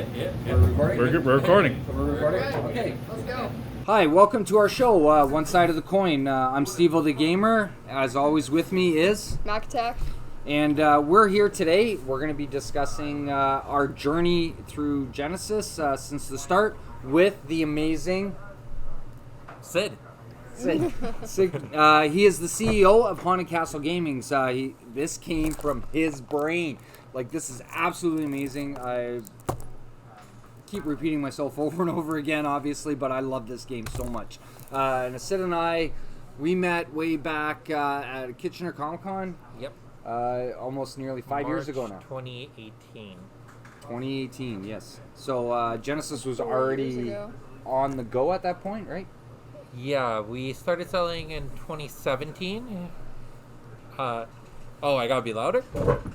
We're recording? We're recording. We're recording? Okay. Let's go. Hi, welcome to our show, One Side of the Coin. I'm Steveo the Gamer. As always, with me is... MacAttack. And we're here today. We're going to be discussing our journey through Genesis since the start with the amazing... Sid. Sid. He is the CEO of Haunted Castle Gaming. This came from his brain. Like, this is absolutely amazing. I keep repeating myself over and over again, obviously, but I love this game so much. And Sid and I, we met way back at Kitchener Comic-Con. Yep. Almost nearly 5 years ago now. 2018. 2018, yes. So Genesis was already on the go at that point, right? Yeah, we started selling in 2017. I gotta be louder?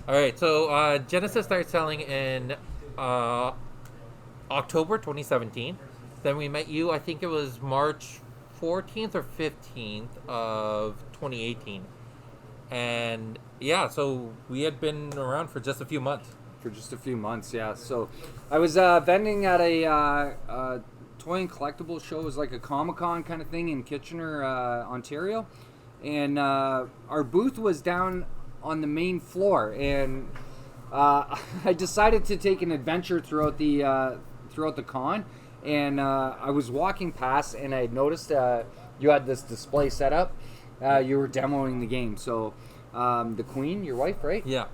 Alright, so Genesis started selling in October 2017. Then we met you, I think it was March 14th or 15th of 2018. And yeah, so we had been around for just a few months. For just a few months, yeah. So I was vending at a toy and collectible show. It was like a Comic-Con kind of thing in Kitchener, Ontario. And our booth was down on the main floor. And I decided to take an adventure throughout the con. And I was walking past and I noticed you had this display set up. You were demoing the game. So the Queen, your wife, right? Yeah.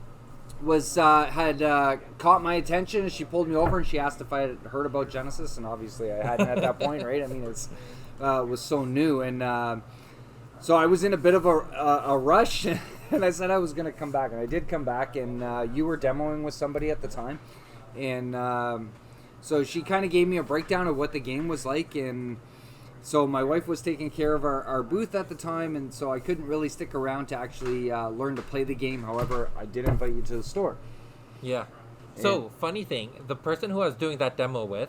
Had caught my attention, and she pulled me over and she asked if I had heard about Genesis, and obviously I hadn't at that point, right? I mean, it was so new, and so I was in a bit of a rush, and I said I was going to come back, and I did come back, and you were demoing with somebody at the time, and so she kind of gave me a breakdown of what the game was like, and so my wife was taking care of our booth at the time, and so I couldn't really stick around to actually learn to play the game. However, I did invite you to the store. Yeah. So, funny thing, the person who I was doing that demo with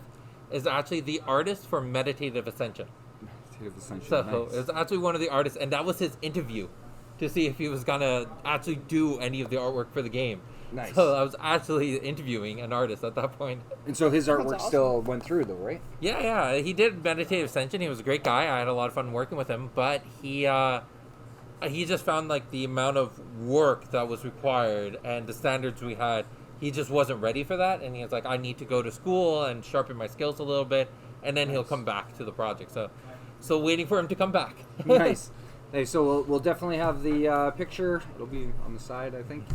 is actually the artist for Meditative Ascension. Meditative Ascension, So, nice. it's actually one of the artists, and that was his interview to see if he was going to actually do any of the artwork for the game. Nice. So I was actually interviewing an artist at that point. And so his artwork awesome. still went through, though, right? Yeah, he did Meditative Ascension. He was a great guy. I had a lot of fun working with him, but he just found like the amount of work that was required and the standards we had, he just wasn't ready for that, and he was like, I need to go to school and sharpen my skills a little bit, and then he'll come back to the project. So waiting for him to come back. Nice. Hey, so we'll definitely have the picture. It'll be on the side, I think.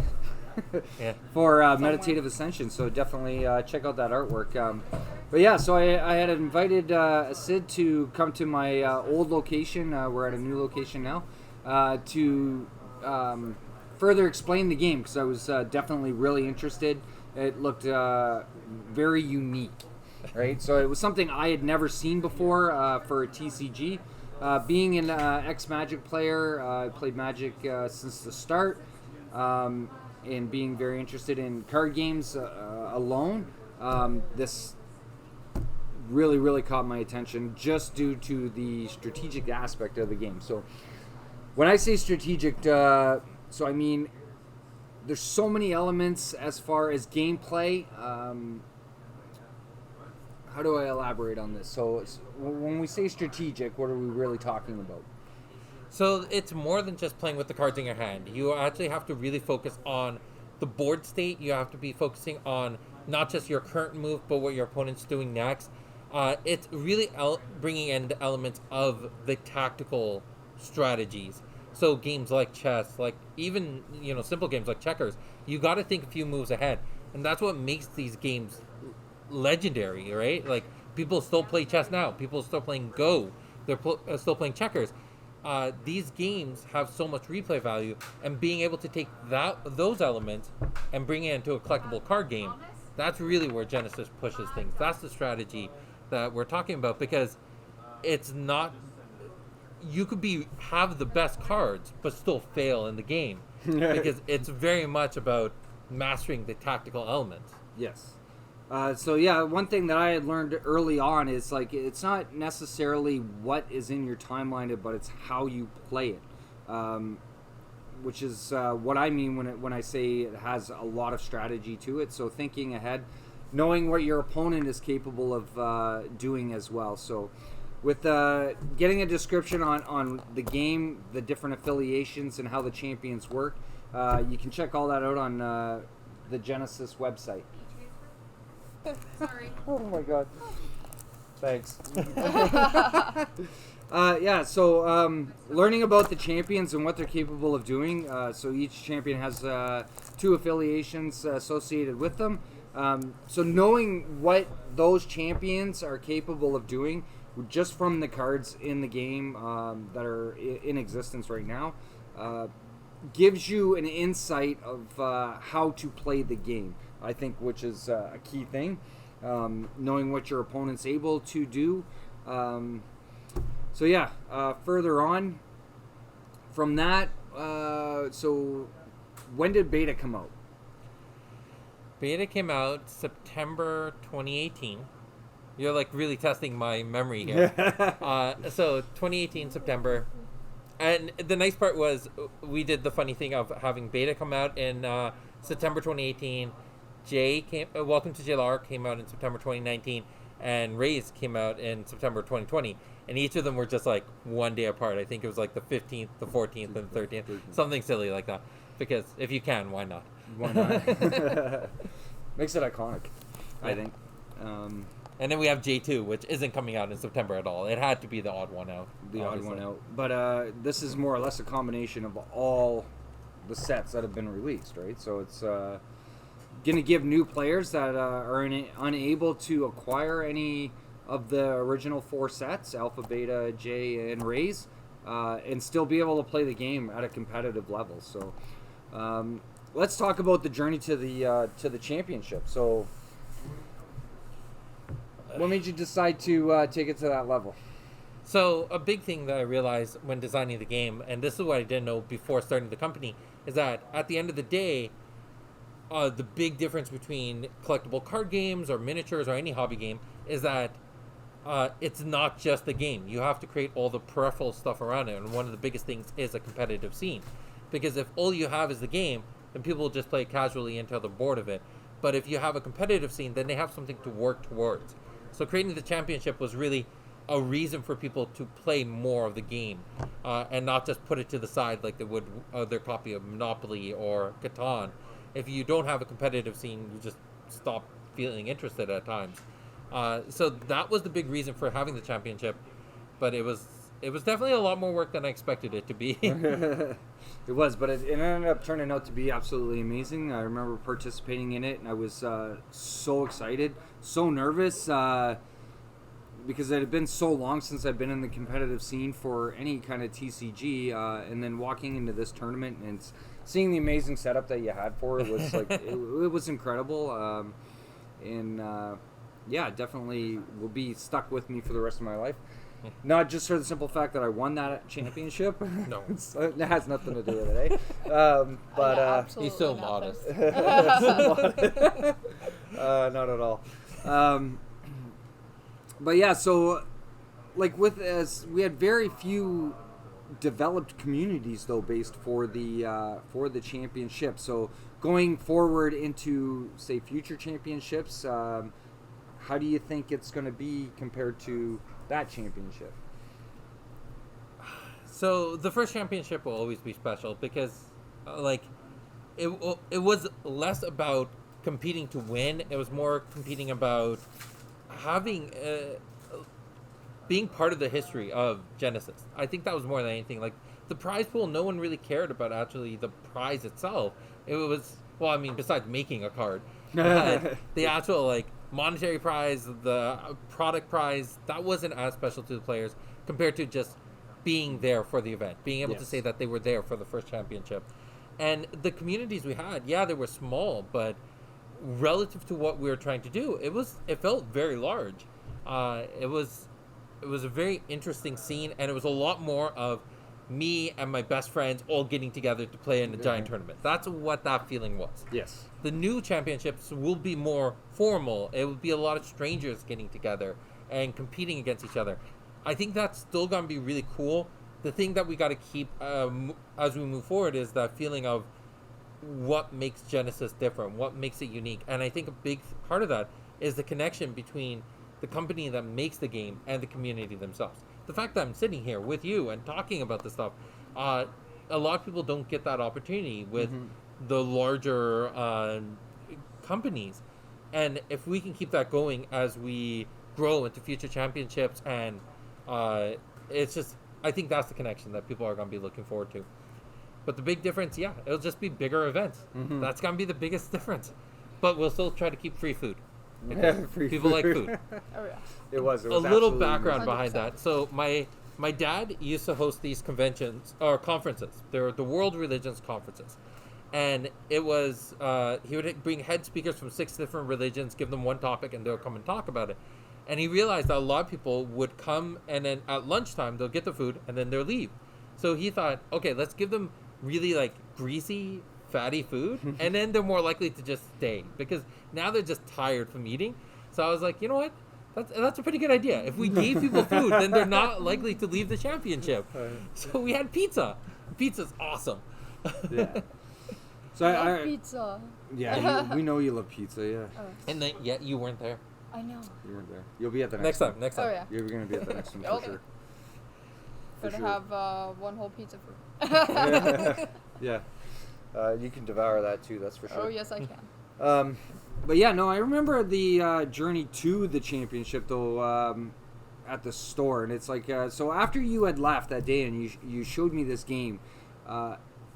Yeah. For Meditative Ascension, so definitely check out that artwork. But yeah, so I had invited Sid to come to my old location. We're at a new location now to further explain the game, because I was definitely really interested. It looked very unique, right? So it was something I had never seen before for a TCG. Being an ex-Magic player, I played Magic since the start. And being very interested in card games alone, this really, really caught my attention just due to the strategic aspect of the game. So when I say strategic, so I mean there's so many elements as far as gameplay. How do I elaborate on this? So when we say strategic, what are we really talking about? So it's more than just playing with the cards in your hand. You actually have to really focus on the board state. You have to be focusing on not just your current move, but what your opponent's doing next. It's really bringing in the elements of the tactical strategies. So games like chess, like even simple games like checkers, you got to think a few moves ahead, and that's what makes these games legendary, right? Like people still play chess now. People are still playing Go. They're still playing checkers. These games have so much replay value, and being able to take those elements and bring it into a collectible card game, that's really where Genesis pushes things. That's the strategy that we're talking about, because it's not, you could have the best cards but still fail in the game, because it's very much about mastering the tactical elements. Yes. So yeah, one thing that I had learned early on is like it's not necessarily what is in your timeline, but it's how you play it. which is what I mean when I say it has a lot of strategy to it. So thinking ahead, knowing what your opponent is capable of doing as well. So with getting a description on the game, the different affiliations, and how the champions work, you can check all that out on the Genesis website. Sorry. Oh my god. Thanks. So learning about the champions and what they're capable of doing. So each champion has 2 affiliations associated with them. So knowing what those champions are capable of doing just from the cards in the game that are in existence right now gives you an insight of how to play the game, I think, which is a key thing. Knowing what your opponent's able to do. Further on from that, so when did Beta come out? Beta came out September 2018. You're like really testing my memory here. So 2018 September. And the nice part was we did the funny thing of having Beta come out in September 2018. Welcome to JLR came out in September 2019, and Raise came out in September 2020, and each of them were just like one day apart. I think it was like the 15th, the 14th, and the 13th, something silly like that. Because if you can, why not? Why not? Makes it iconic, I think. And then we have J2, which isn't coming out in September at all. It had to be the odd one out. But this is more or less a combination of all the sets that have been released, right? So it's going to give new players that are unable to acquire any of the original 4 sets, Alpha, Beta, J, and Raise, and still be able to play the game at a competitive level. So let's talk about the journey to the championship. So what made you decide to take it to that level? So a big thing that I realized when designing the game, and this is what I didn't know before starting the company, is that at the end of the day, the big difference between collectible card games or miniatures or any hobby game is that it's not just the game. You have to create all the peripheral stuff around it, and one of the biggest things is a competitive scene. Because if all you have is the game, then people will just play casually until they're bored of it. But if you have a competitive scene, then they have something to work towards. So creating the championship was really a reason for people to play more of the game and not just put it to the side like they would their copy of Monopoly or Catan. If you don't have a competitive scene, you just stop feeling interested at times. So that was the big reason for having the championship, but it was definitely a lot more work than I expected it to be. It was, but it ended up turning out to be absolutely amazing. I remember participating in it, and I was so excited, so nervous, because it had been so long since I've been in the competitive scene for any kind of TCG, and then walking into this tournament and seeing the amazing setup that you had for it was like it was incredible, definitely will be stuck with me for the rest of my life. Not just for the simple fact that I won that championship. No, it has nothing to do with it, he's so modest. Not at all. But yeah, so like we had very few developed communities though based for the championship. So going forward into say future championships, how do you think it's going to be compared to that championship? So the first championship will always be special because it was less about competing to win. It was more competing about having being part of the history of Genesis. I think that was more than anything. Like the prize pool, no one really cared about actually the prize itself. It was, well, I mean, besides making a card, the actual like monetary prize, the product prize, that wasn't as special to the players compared to just being there for the event, being able to say that they were there for the first championship. And the communities we had, they were small, but relative to what we were trying to do, it felt very large. It was a very interesting scene, and it was a lot more of me and my best friends all getting together to play in a giant tournament. That's what that feeling was. Yes. The new championships will be more formal. It will be a lot of strangers getting together and competing against each other. I think that's still going to be really cool. The thing that we got to keep as we move forward is that feeling of what makes Genesis different, what makes it unique. And I think a big part of that is the connection between the company that makes the game and the community themselves. The fact that I'm sitting here with you and talking about this stuff, a lot of people don't get that opportunity with the larger companies. And if we can keep that going as we grow into future championships, and it's just, I think that's the connection that people are going to be looking forward to. But the big difference, it'll just be bigger events. That's going to be the biggest difference. But we'll still try to keep free food. People like food. Oh yeah. It was A little background 100%. behind that. So my dad used to host these conventions or conferences. They're the World Religions Conferences. And it was, he would bring head speakers from 6 different religions, give them one topic, and they'll come and talk about it. And he realized that a lot of people would come, and then at lunchtime, they'll get the food, and then they'll leave. So he thought, okay, let's give them really like greasy, fatty food, and then they're more likely to just stay, because now they're just tired from eating. So I was like, you know what? That's a pretty good idea. If we gave people food, then they're not likely to leave the championship. So we had pizza. Pizza's awesome. Yeah. So I love pizza. Yeah, we know you love pizza. Yeah. Oh, And then, you weren't there. I know. You weren't there. You'll be at the Next next time. Oh yeah. You're gonna be at the next one for Okay. sure. Better sure. have one whole pizza for. Yeah. You can devour that too. That's for sure. Oh yes, I can. But yeah, no, I remember the journey to the championship though. At the store, and it's like so after you had left that day and you showed me this game,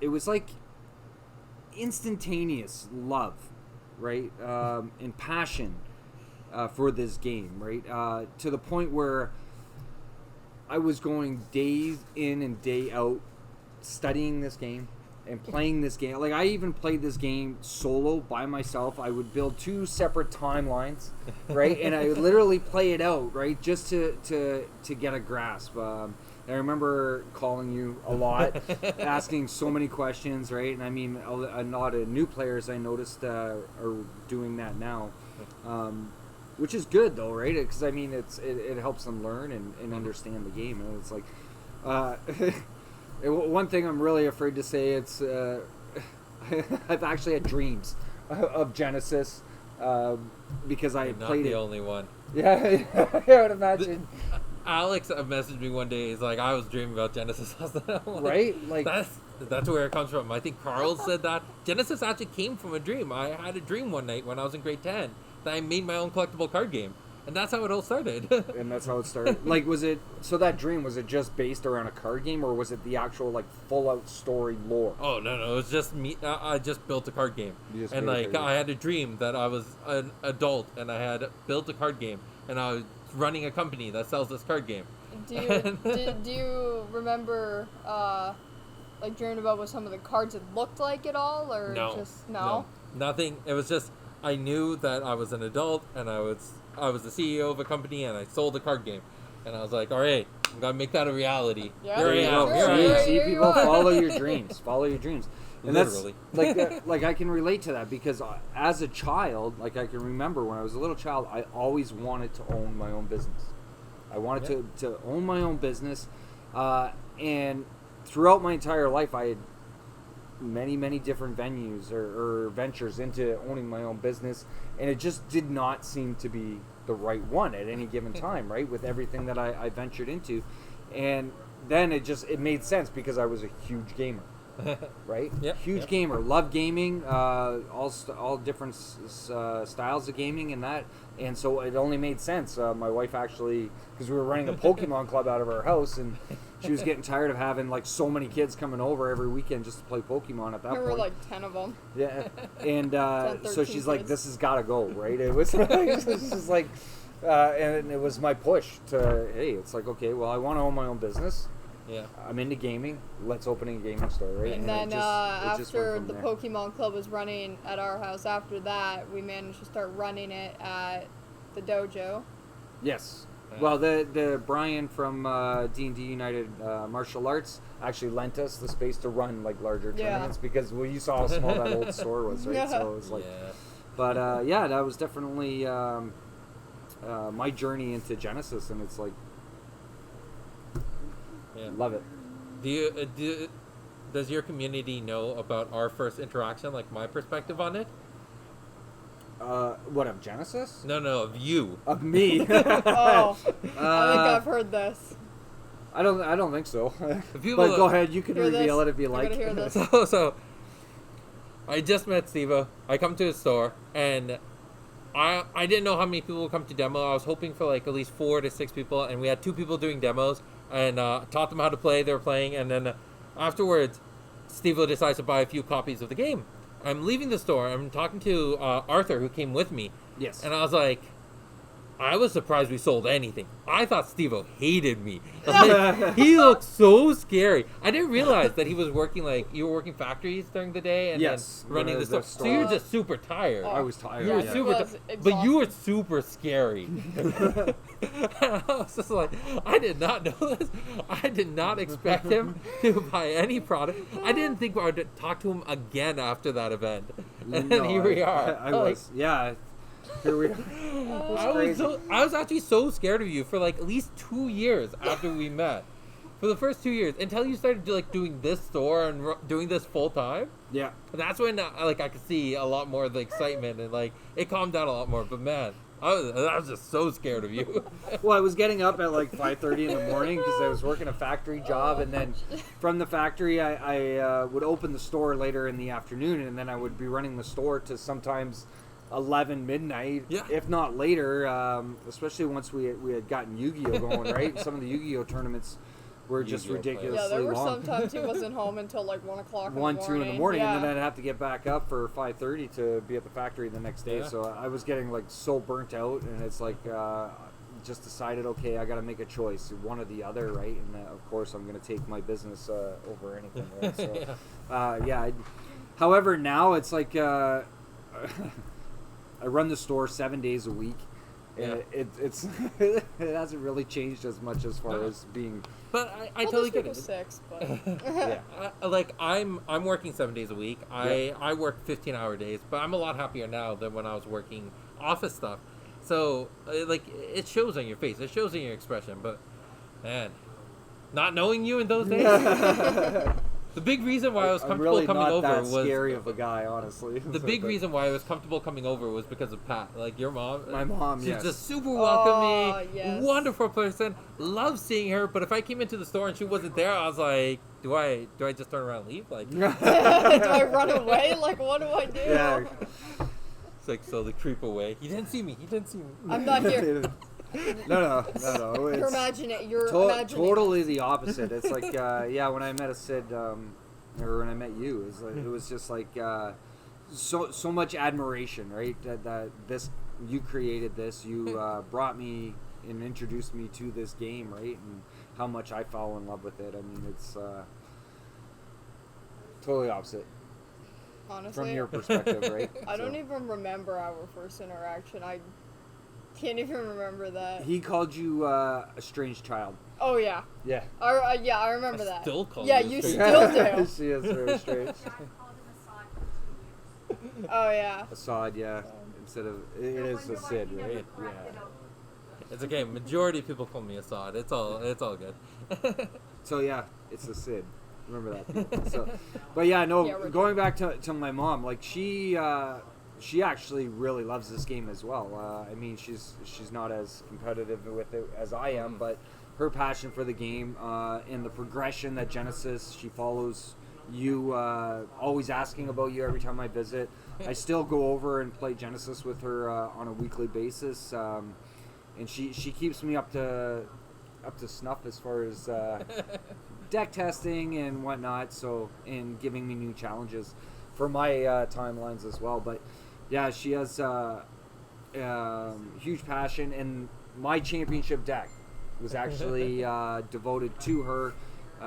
it was like instantaneous love, right, and passion for this game, right, to the point where I was going days in and day out studying this game and playing this game. Like, I even played this game solo by myself. I would build 2 separate timelines, right, and I would literally play it out, right, just to get a grasp. I remember calling you a lot, asking so many questions, right? And I mean, a lot of new players I noticed are doing that now, which is good though, right? Because I mean, it helps them learn and understand the game. And it's like, one thing I'm really afraid to say, it's I've actually had dreams of Genesis because I You're not played the it. only one. Yeah, I would imagine. Alex messaged me one day. He's like, I was dreaming about Genesis. I was like, Right? Like, that's where it comes from. I think Carl said that. Genesis actually came from a dream. I had a dream one night when I was in grade 10 that I made my own collectible card game. And that's how it all started. and that's how it started. Like, was it, so that dream, was it just based around a card game, or was it the actual, like, full-out story lore? Oh, no. It was just me. I just built a card game. You just And, made a like, card game. I had a dream that I was an adult and I had built a card game. And I was running a company that sells this card game. Do you remember like dreaming about what some of the cards had looked like at all, or No. just no? Nothing. It was just, I knew that I was an adult and I was the CEO of a company and I sold a card game. And I was like, all right, I'm going to make that a reality. Yeah. Here I There you am. go. Here I Sure. am. See, Here you people, are. follow your dreams. Follow your dreams. And Literally. that's, like I can relate to that because as a child, like, I can remember when I was a little child, I always wanted to own my own business. I wanted to own my own business. And throughout my entire life, I had many different venues or ventures into owning my own business, and it just did not seem to be the right one at any given time, right, with everything that I ventured into. And then it made sense because I was a huge gamer. Right? Huge gamer. Love gaming, all different styles of gaming and that. And so it only made sense. My wife actually, because we were running a Pokemon club out of our house, and she was getting tired of having like so many kids coming over every weekend just to play Pokemon at that There point. were like 10 of them. Yeah. And 10, so 13 she's like, kids. this has got to go, right? It was just like, and it was my push to, hey, it's like, okay, well, I want to own my own business. Yeah. I'm into gaming. Let's open a gaming store, right? And it then just after went from the there. Pokemon Club was running at our house, after that, we managed to start running it at the dojo. Yes. Well, the Brian from D&D United Martial Arts actually lent us the space to run like larger Yeah. tournaments because you saw how small that old store was, right? Yeah. So it was like, Yeah. but yeah, that was definitely my journey into Genesis, and it's like, Yeah. love it. Do does your community know about our first interaction, like my perspective on it? What, of Genesis? No, of you. Of me? Oh, I think I've heard this. I don't think so. People But go ahead, you can hear reveal this. it if you They're like. gonna hear this. So I just met Steveo. I come to his store, and I didn't know how many people would come to demo. I was hoping for like at least 4 to 6 people, and we had 2 people doing demos, and taught them how to play. They were playing, and then afterwards, Steveo decides to buy a few copies of the game. I'm leaving the store. I'm talking to Arthur, who came with me, Yes. and I was like, I was surprised we sold anything. I thought Steveo hated me. Like, he looked so scary. I didn't realize that he was working, like, you were working factories during the day and Yes, then running the store. So you were just super tired. I was tired. You were Yeah, super he was but you were exhausted. super scary. And I was just like, I did not know this. I did not expect him to buy any product. I didn't think I would talk to him again after that event. And No, here we are. I Like, was. Yeah. Here we are. I was actually so scared of you for like at least 2 years after we met. For the first 2 years, until you started like doing this store and doing this full time. Yeah. That's when I could see a lot more of the excitement and like it calmed down a lot more. But man, I was just so scared of you. Well, I was getting up at like 5:30 in the morning because I was working a factory job, and then from the factory I would open the store later in the afternoon, and then I would be running the store to sometimes 11 midnight, Yeah. if not later. Especially once we had gotten Yu-Gi-Oh going, right? Some of the Yu-Gi-Oh tournaments were just Yu-Gi-Oh ridiculously Yeah, there were long. sometimes he wasn't home until like 1 o'clock. 1, 2 in the morning, Yeah. and then I'd have to get back up for 5:30 to be at the factory the next day. Yeah. So I was getting like so burnt out, and it's like just decided, okay, I got to make a choice, one or the other, right? And of course, I'm going to take my business over anything. Right? So, yeah. However, now it's like I run the store 7 days a week. Yeah. It's it hasn't really changed as much as far No. as being. But I Well, totally this get week was it. 6, but Yeah. Like I'm working 7 days a week. I work 15-hour days, but I'm a lot happier now than when I was working office stuff. So like it shows on your face, it shows in your expression. But man, not knowing you in those days, the big reason why I was I'm comfortable really coming not over that was scary of a guy, honestly. the big reason why I was comfortable coming over was because of Pat, like your mom. My mom, She's yes. just super welcoming, Oh, yes. wonderful person. Love seeing her. But if I came into the store and she wasn't there, I was like, do I just turn around and leave? Like, do I run away? Like, what do I do? Yeah. it's like slowly creep away. He didn't see me. I'm not here. No. You're It's imagining. You're imagining. totally the opposite. It's like, yeah, when I met a Sid, or when I met you, it was just like so much admiration, right? That this you created this, you brought me and introduced me to this game, right? And how much I fell in love with it. I mean, it's totally opposite Honestly, from your perspective, right? I don't So. even remember our first interaction. I can't even remember that. He called you a strange child. Oh yeah. Yeah. Yeah, I remember I that. still call yeah, you a you strange still do. She is very strange. Oh yeah. Assad, yeah. Instead of it is a Sid, right? Yeah. It's okay. Majority of people call me Assad. It's all good. So yeah, it's a Sid. Remember that. People. So, but yeah, no. Yeah, we're Going back to my mom, like she actually really loves this game as well. I mean, she's not as competitive with it as I am, but her passion for the game and the progression that Genesis, she follows you, always asking about you every time I visit. I still go over and play Genesis with her on a weekly basis, and she keeps me up to snuff as far as deck testing and whatnot. So, and giving me new challenges for my timelines as well. But yeah, she has huge passion, and my championship deck was actually devoted to her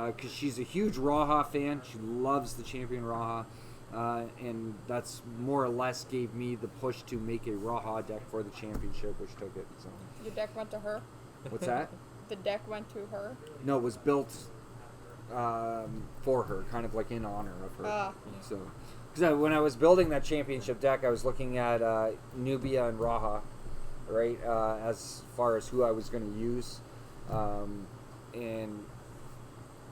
because she's a huge Raha fan. She loves the champion Raha, and that's more or less gave me the push to make a Raha deck for the championship, which took it. So Your deck went to her. what's that? The deck went to her. No, it was built for her, kind of like in honor of her. Ah. So, because when I was building that championship deck, I was looking at Nubia and Raha, right, as far as who I was going to use, and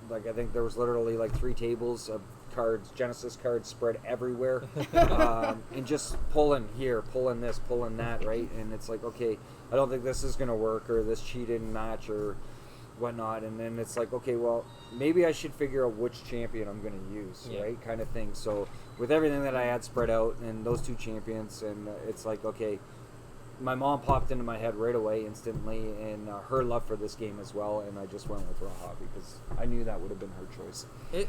like I think there was literally like 3 tables of cards, Genesis cards spread everywhere, and just pulling here, pulling this, pulling that, right? And it's like, okay, I don't think this is gonna work, or this cheated match, or whatnot. And then it's like, okay, well, maybe I should figure out which champion I'm gonna use, right? Kind of thing. So with everything that I had spread out, and those 2 champions, and it's like, okay. My mom popped into my head right away instantly, and her love for this game as well, and I just went with Raha because I knew that would have been her choice.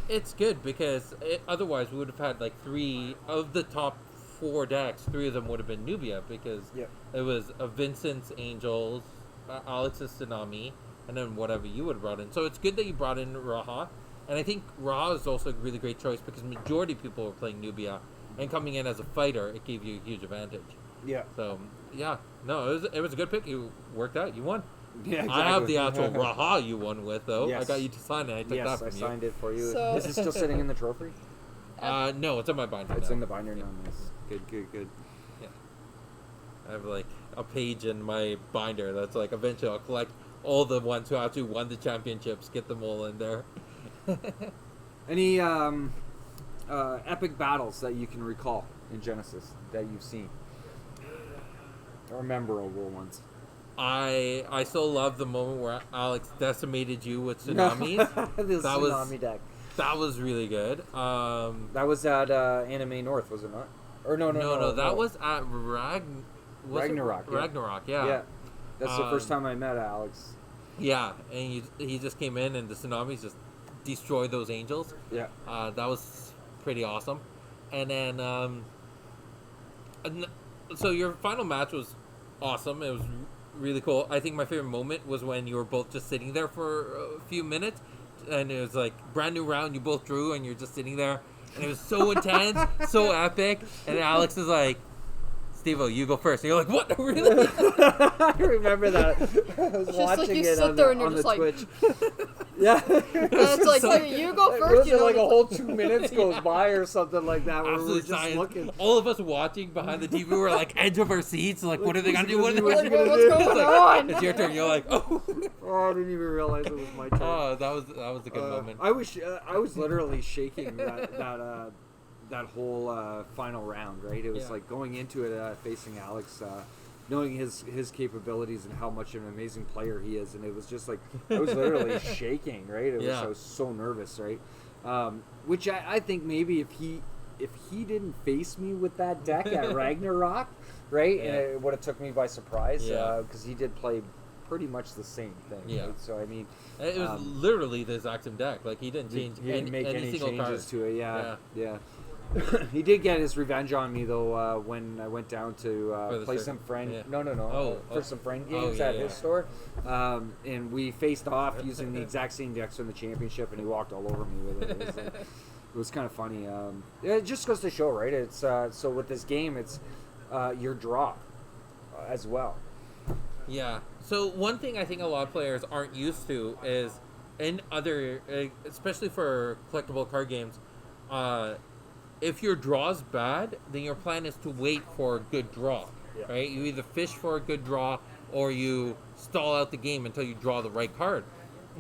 It's good because otherwise we would have had like 3 of the top 4 decks. 3 of them would have been Nubia because it was a Vincent's Angels, Alex's Tsunami, and then whatever you would have brought in. So it's good that you brought in Raha, and I think Raha is also a really great choice because majority of people were playing Nubia, and coming in as a fighter, it gave you a huge advantage. Yeah. So, yeah. No, it was a good pick. You worked out. You won. Yeah, exactly. I have the actual Raha you won with, though. Yes. I got you to sign it. I took that from I you. signed it for you. So- Is it still sitting in the trophy? No, it's in my binder It's now. in the binder now. Nice. Good. Yeah. I have, like, a page in my binder that's, like, eventually I'll collect all the ones who actually won the championships, get them all in there. Any epic battles that you can recall in Genesis that you've seen? Or memorable ones? I still love the moment where Alex decimated you with tsunamis. The tsunami deck. That was really good. That was at Anime North, was it not? Or no. That was at Ragnarok. Yeah. Ragnarok, yeah. Yeah. That's the first time I met Alex. Yeah, and he just came in and the tsunamis just destroyed those angels. Yeah. That was pretty awesome. And then, so your final match was awesome. It was really cool. I think my favorite moment was when you were both just sitting there for a few minutes, and it was like brand new round. You both drew, and you're just sitting there, and it was so intense, so epic. And Alex is like, Steveo, you go first. And you're like, what? Really? I remember that. I was Just watching like you it sit on there the, and you're on just the like- Twitch. Yeah. And it's like, hey, you go It first. was You know, like a just whole 2 minutes goes by or something like that where we were Absolute just science. looking. All of us watching behind the TV were like edge of our seats. Like, what are they gonna do? What are they like, gonna do? what's going on? It's your turn. You're like, oh. Oh, I didn't even realize it was my turn. Oh, that was a good moment. I was literally shaking that whole final round. Right, it was Yeah. like going into it facing Alex, knowing his capabilities and how much an amazing player he is, and it was just like I was literally shaking. Right, I was so nervous. Right, which I think maybe if he didn't face me with that deck at Ragnarok, right, and it would have took me by surprise because he did play pretty much the same thing. Yeah. Right? So I mean, It was literally the exact same deck. Like, he didn't change he didn't make any single changes card. to it. Yeah. He did get his revenge on me though when I went down to play some friend. Yeah. No. For some friend games at his store, and we faced off using the exact same decks from the championship, and he walked all over me with it. It was kind of funny. It just goes to show, right? It's so with this game, it's your draw as well. Yeah. So one thing I think a lot of players aren't used to is in other, especially for collectible card games, if your draw's bad, then your plan is to wait for a good draw, right? You either fish for a good draw or you stall out the game until you draw the right card.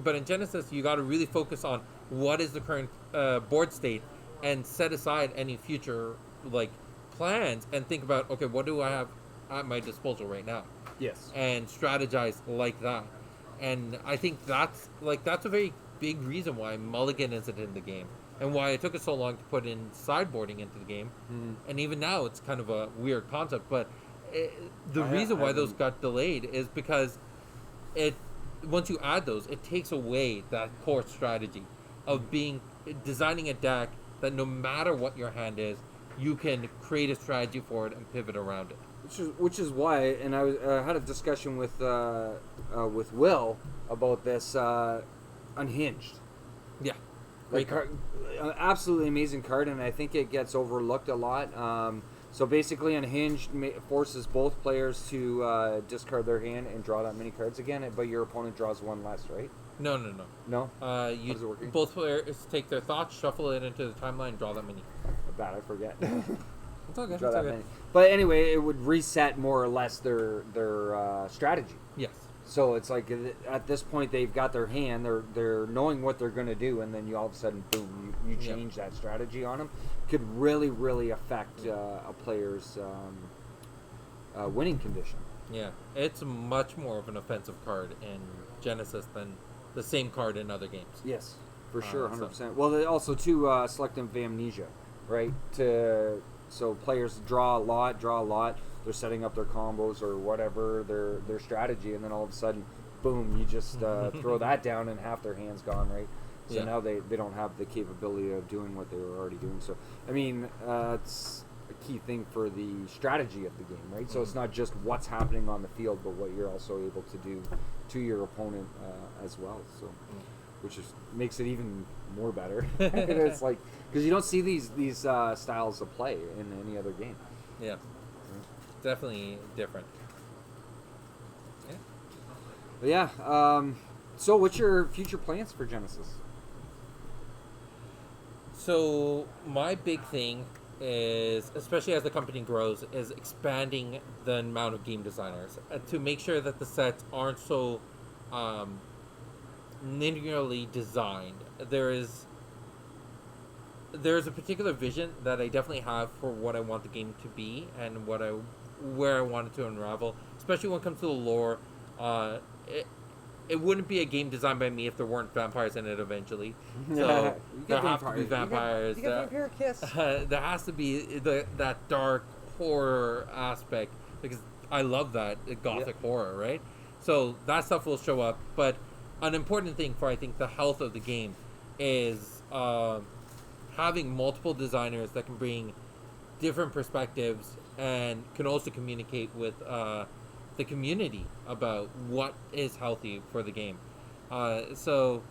But in Genesis, you got to really focus on what is the current board state and set aside any future like plans and think about, okay, what do I have at my disposal right now? Yes. And strategize like that. And I think that's a very big reason why Mulligan isn't in the game and why it took us so long to put in sideboarding into the game. And even now it's kind of a weird concept, but the reason why those got delayed is because once you add those, it takes away that core strategy of designing a deck that no matter what your hand is, you can create a strategy for it and pivot around it. Which is why, and I had a discussion with Will about this Unhinged. Yeah, Great card, absolutely amazing card, and I think it gets overlooked a lot. So basically, Unhinged forces both players to discard their hand and draw that many cards again, but your opponent draws one less, right? No. No? How is it working? Both players take their thoughts, shuffle it into the timeline, and draw that many. Bad, I forget. It's all good. Draw that many. But anyway, it would reset more or less their strategy. Yes. So it's like at this point they've got their hand, they're knowing what they're going to do, and then you all of a sudden, boom, you change that strategy on them. Could really, really affect a player's winning condition. Yeah, it's much more of an offensive card in Genesis than the same card in other games. Yes, for sure, 100%. Well, they also too selective amnesia, right? So players draw a lot. They're setting up their combos or whatever their strategy, and then all of a sudden, boom, you just throw that down, and half their hand's gone, right? So now they don't have the capability of doing what they were already doing. So I mean, it's a key thing for the strategy of the game, right? So it's not just what's happening on the field, but what you're also able to do to your opponent as well. So, which makes it even more better. It's like, because you don't see these styles of play in any other game. Yeah, definitely different. Yeah. But yeah. So, what's your future plans for Genesis? So my big thing is, especially as the company grows, is expanding the amount of game designers to make sure that the sets aren't so linearly designed. There's a particular vision that I definitely have for what I want the game to be and where I want it to unravel, especially when it comes to the lore. It wouldn't be a game designed by me if there weren't vampires in it eventually. So there have to be vampires. You get vampire kiss. There has to be that dark horror aspect, because I love that gothic horror, right? So that stuff will show up. But an important thing for, I think, the health of the game is having multiple designers that can bring different perspectives and can also communicate with the community about what is healthy for the game. So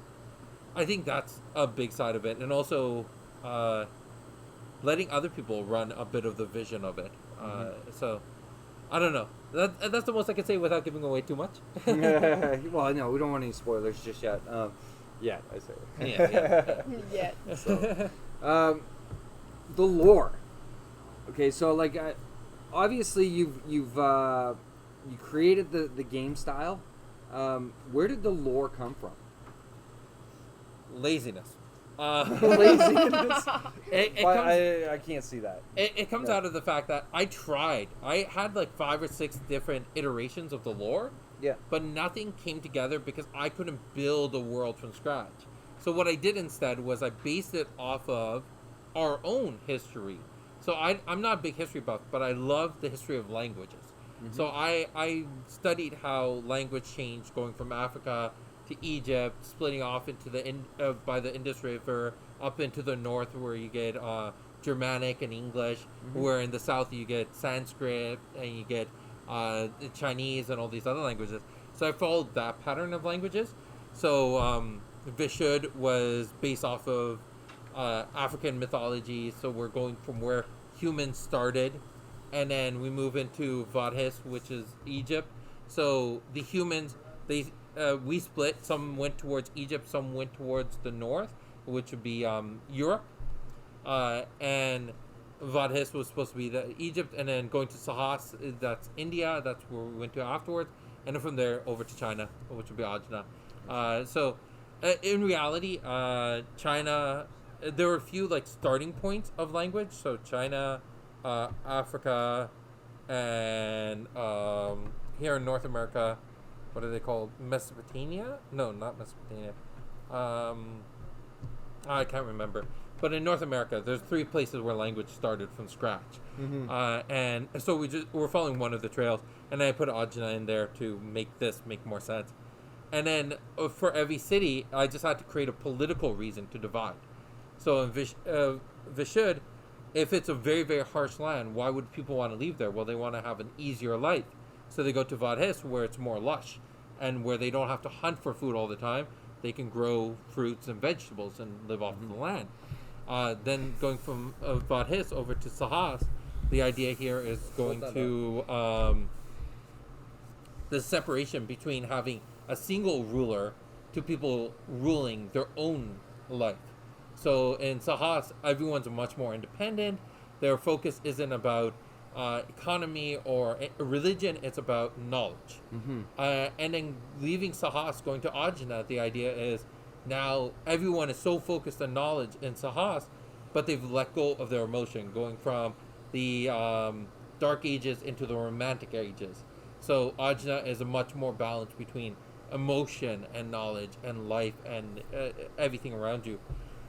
I think that's a big side of it, and also letting other people run a bit of the vision of it. So I don't know. That's the most I can say without giving away too much. Well, no, we don't want any spoilers just yet. Yeah, I say. Yet. So, the lore. Okay, so like, obviously you've you created the game style. Where did the lore come from? Laziness. Laziness. I can't see that. It comes out of the fact that I tried. I had like 5 or 6 different iterations of the lore. Yeah. But nothing came together because I couldn't build a world from scratch. So what I did instead was I based it off of our own history. So I'm not a big history buff, but I love the history of languages. So I studied how language changed going from Africa to Egypt, splitting off into by the Indus River up into the north, where you get Germanic and English, where in the south you get Sanskrit and you get Chinese and all these other languages. So I followed that pattern of languages. So Vishud was based off of African mythology, so we're going from where humans started, and then we move into Vadhis, which is Egypt. So the humans, we split. Some went towards Egypt, some went towards the north, which would be Europe. And Vadhis was supposed to be Egypt, and then going to Sahas, that's India. That's where we went to afterwards. And then from there over to China, which would be Ajna. So in reality, China, there were a few like starting points of language. So China, Africa, and here in North America, what are they called? Mesopotamia? No, not Mesopotamia. I can't remember. But in North America, there's 3 places where language started from scratch. And so we're following one of the trails, and I put Ajna in there to make this make more sense. And then for every city, I just had to create a political reason to divide. So in Vishud, if it's a very, very harsh land, why would people want to leave there? Well, they want to have an easier life. So they go to Vadhis, where it's more lush, and where they don't have to hunt for food all the time. They can grow fruits and vegetables and live off of the land. Then going from Vadhis over to Sahas, the idea here is going to the separation between having a single ruler to people ruling their own life. So in Sahas, everyone's much more independent. Their focus isn't about economy or religion. It's about knowledge. And then leaving Sahas, going to Ajna, the idea is now everyone is so focused on knowledge in Sahas, but they've let go of their emotion, going from the dark ages into the romantic ages. So Ajna is a much more balance between emotion and knowledge and life and everything around you.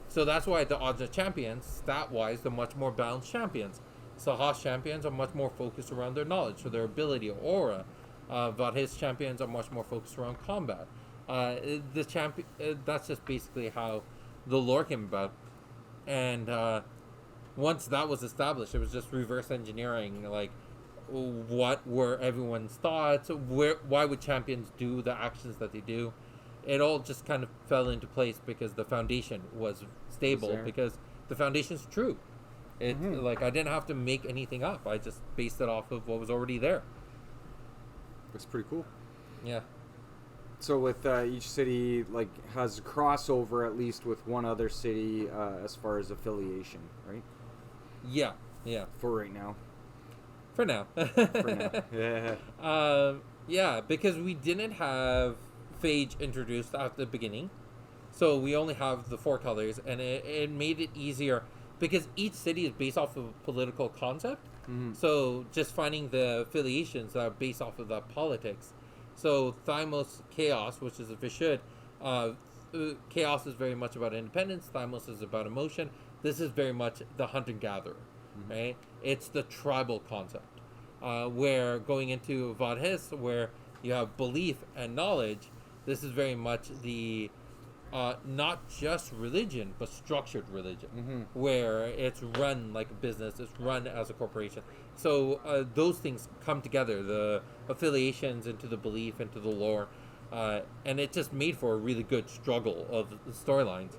So that's why the Ajna champions, stat-wise, they're much more balanced champions. Sahas champions are much more focused around their knowledge, so their ability, aura. Vadhis champions are much more focused around combat. That's just basically how the lore came about. And once that was established, it was just reverse engineering, like what were everyone's thoughts, why would champions do the actions that they do. It all just kind of fell into place because the foundation was stable, because the foundation's true. Like, I didn't have to make anything up. I just based it off of what was already there. That's pretty cool. Yeah. So with each city, like, has a crossover at least with one other city as far as affiliation, right? Yeah. For right now. For now. Yeah. Yeah, because we didn't have Phage introduced at the beginning. So we only have the 4 colors, and it made it easier because each city is based off of a political concept. So just finding the affiliations that are based off of that politics. So Thymos Chaos, which is a Vishud, Chaos is very much about independence. Thymos is about emotion. This is very much the hunter-gatherer, right? It's the tribal concept. Where going into Vadhis, where you have belief and knowledge, this is very much the not just religion, but structured religion, where it's run like a business, it's run as a corporation. So those things come together, the affiliations into the belief, into the lore, and it just made for a really good struggle of storylines.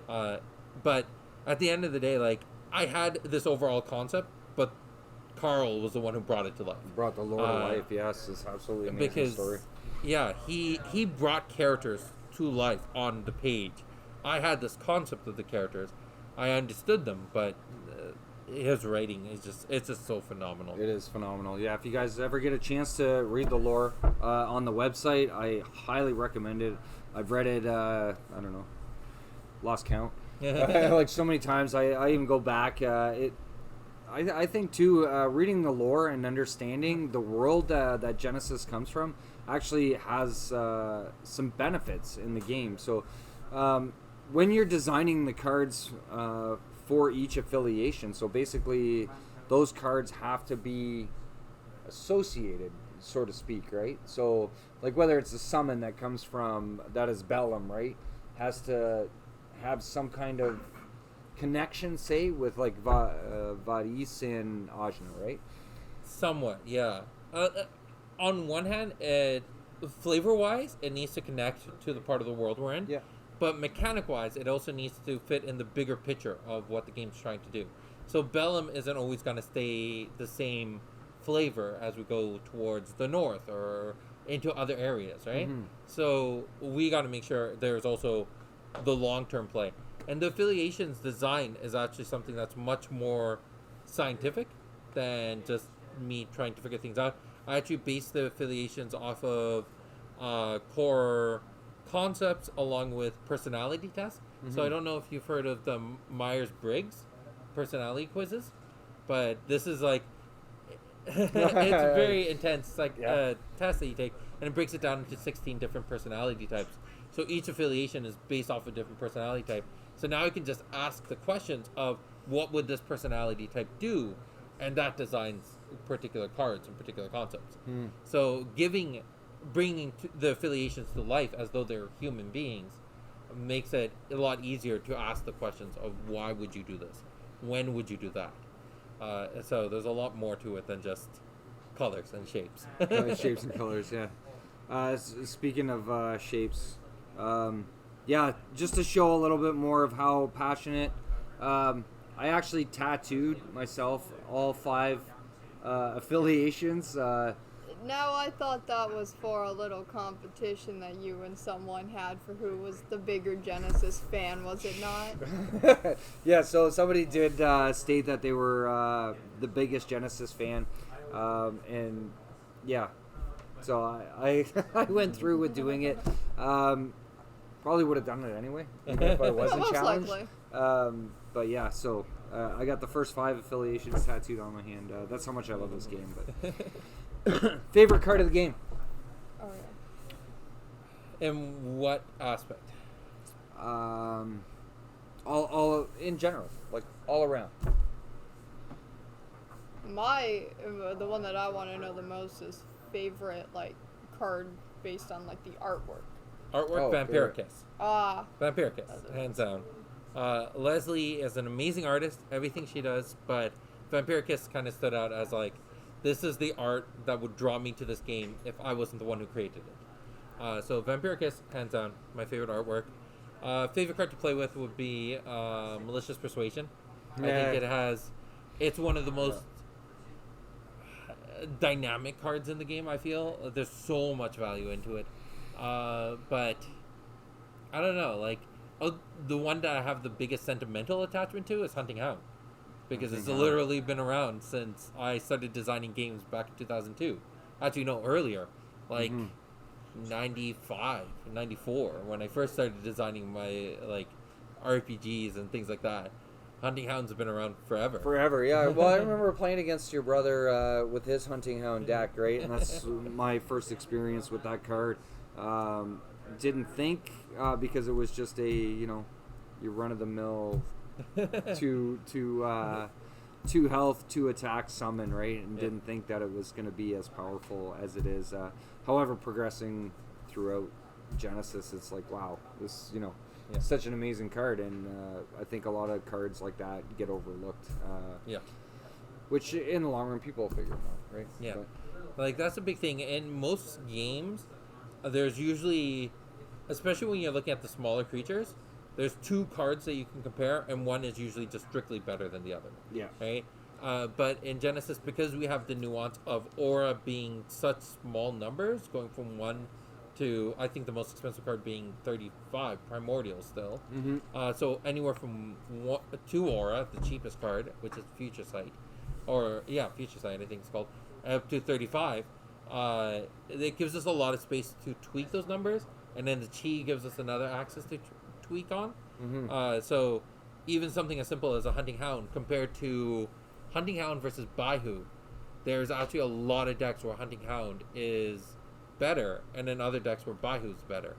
But at the end of the day, like, I had this overall concept, but Carl was the one who brought it to life. Brought the lore to life, yes. It's absolutely amazing because, story. Yeah, he brought characters to life on the page. I had this concept of the characters. I understood them, but his writing is it's just so phenomenal. It is phenomenal. Yeah, if you guys ever get a chance to read the lore on the website, I highly recommend it. I've read it, I don't know, lost count. Like so many times. I even go back. I think too, reading the lore and understanding the world that Genesis comes from actually has some benefits in the game. So when you're designing the cards for each affiliation, so basically those cards have to be associated, so to speak, right? So like whether it's a summon that comes from, that is Bellum, right, has to have some kind of connection, say, with like Vadis and Ajna, right? Somewhat, yeah. On one hand, flavor-wise, it needs to connect to the part of the world we're in. Yeah. But mechanic-wise, it also needs to fit in the bigger picture of what the game's trying to do. So Bellum isn't always going to stay the same flavor as we go towards the north or into other areas, right? So we got to make sure there's also the long-term play. And the affiliations design is actually something that's much more scientific than just me trying to figure things out. I actually base the affiliations off of core concepts along with personality tests. So I don't know if you've heard of the Myers-Briggs personality quizzes, but this is like it's very intense. It's like a test that you take, and it breaks it down into 16 different personality types. So each affiliation is based off a different personality type. So now I can just ask the questions of what would this personality type do, and that designs particular cards and particular concepts. So bringing the affiliations to life as though they're human beings makes it a lot easier to ask the questions of why would you do this, when would you do that. So there's a lot more to it than just colors and shapes. Shapes and colors, yeah. Speaking of shapes, yeah, just to show a little bit more of how passionate, I actually tattooed myself all 5 affiliations. Now I thought that was for a little competition that you and someone had for who was the bigger Genesis fan, was it not? Yeah, so somebody did state that they were the biggest Genesis fan, and yeah, so I I went through with doing it. Probably would have done it anyway, even if I wasn't Most challenged. likely. But yeah, so I got the first 5 affiliations tattooed on my hand. That's how much I love this game. But favorite card of the game? Oh yeah. In what aspect? All in general, like all around. The one that I want to know the most is favorite like card based on like the artwork. Artwork, Oh, Vampiricus. That's Vampiricus, hands down. Leslie is an amazing artist, everything she does, but Vampiricus kind of stood out as like, this is the art that would draw me to this game if I wasn't the one who created it. So Vampiricus, hands down, my favorite artwork. Favorite card to play with would be Malicious Persuasion. I think it's one of the most dynamic cards in the game, I feel. There's so much value into it. But I don't know, like, the one that I have the biggest sentimental attachment to is Hunting Hound, because it's literally been around since I started designing games back in 2002. Actually, no, earlier, like 95, 94, when I first started designing my like RPGs and things like that. Hunting Hounds have been around forever. Forever, yeah. Well, I remember playing against your brother with his Hunting Hound deck, right? And that's my first experience with that card. Didn't think because it was just a your run of the mill two health, 2 attack summon, right? And didn't think that it was going to be as powerful as it is. However, progressing throughout Genesis, it's like, wow, this such an amazing card, and I think a lot of cards like that get overlooked. Which in the long run, people will figure it out, right? Yeah, like that's a big thing. In most games, there's usually, especially when you're looking at the smaller creatures, there's 2 cards that you can compare, and one is usually just strictly better than the other. Yeah. Right? But in Genesis, because we have the nuance of aura being such small numbers, going from 1 to, I think the most expensive card being 35, Primordial still. So anywhere from 2 aura, the cheapest card, which is Future Sight, Future Sight I think it's called, up to 35, it gives us a lot of space to tweak those numbers, and then the chi gives us another axis to tweak on. So even something as simple as a Hunting Hound compared to Hunting Hound versus Baihu, there's actually a lot of decks where Hunting Hound is better, and then other decks where Baihu's better.